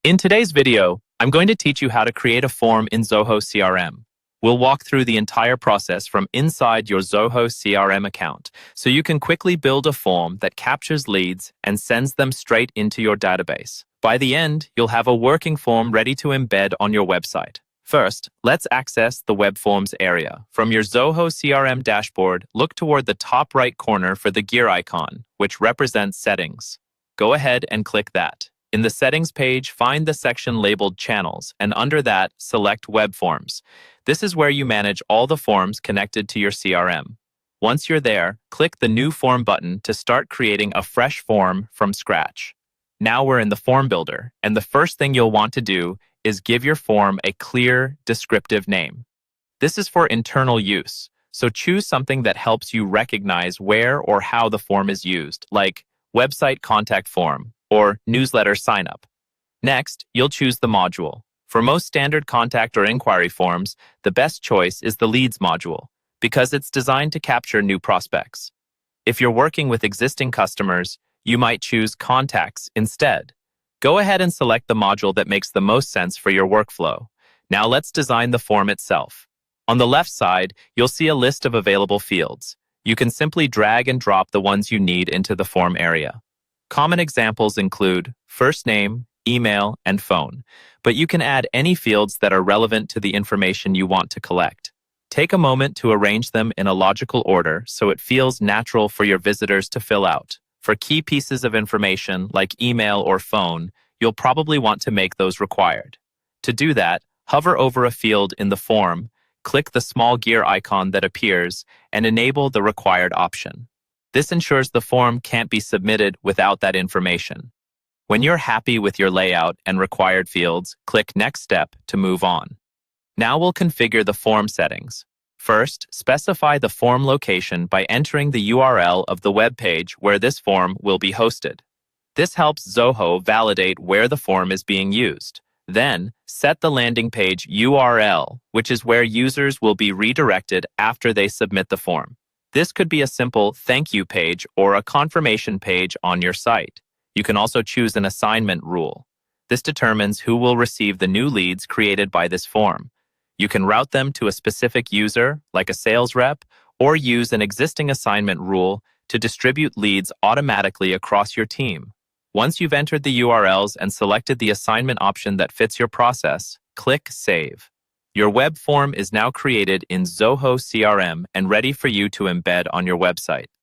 In today's video, I'm going to teach you how to create a form in Zoho CRM. We'll walk through the entire process from inside your Zoho CRM account, so you can quickly build a form that captures leads and sends them straight into your database. By the end, you'll have a working form ready to embed on your website. First, let's access the Web Forms area. From your Zoho CRM dashboard, look toward the top right corner for the gear icon, which represents Settings. Go ahead and click that. In the Settings page, find the section labeled Channels, and under that, select Web Forms. This is where you manage all the forms connected to your CRM. Once you're there, click the New Form button to start creating a fresh form from scratch. Now we're in the Form Builder, and the first thing you'll want to do is give your form a clear, descriptive name. This is for internal use, so choose something that helps you recognize where or how the form is used, like Website Contact Form or Newsletter Sign-up. Next, you'll choose the module. For most standard contact or inquiry forms, the best choice is the Leads module, because it's designed to capture new prospects. If you're working with existing customers, you might choose Contacts instead. Go ahead and select the module that makes the most sense for your workflow. Now let's design the form itself. On the left side, you'll see a list of available fields. You can simply drag and drop the ones you need into the form area. Common examples include first name, email, and phone, but you can add any fields that are relevant to the information you want to collect. Take a moment to arrange them in a logical order so it feels natural for your visitors to fill out. For key pieces of information like email or phone, you'll probably want to make those required. To do that, hover over a field in the form, click the small gear icon that appears, and enable the required option. This ensures the form can't be submitted without that information. When you're happy with your layout and required fields, click Next Step to move on. Now we'll configure the form settings. First, specify the form location by entering the URL of the web page where this form will be hosted. This helps Zoho validate where the form is being used. Then, set the landing page URL, which is where users will be redirected after they submit the form. This could be a simple thank you page or a confirmation page on your site. You can also choose an assignment rule. This determines who will receive the new leads created by this form. You can route them to a specific user, like a sales rep, or use an existing assignment rule to distribute leads automatically across your team. Once you've entered the URLs and selected the assignment option that fits your process, click Save. Your web form is now created in Zoho CRM and ready for you to embed on your website.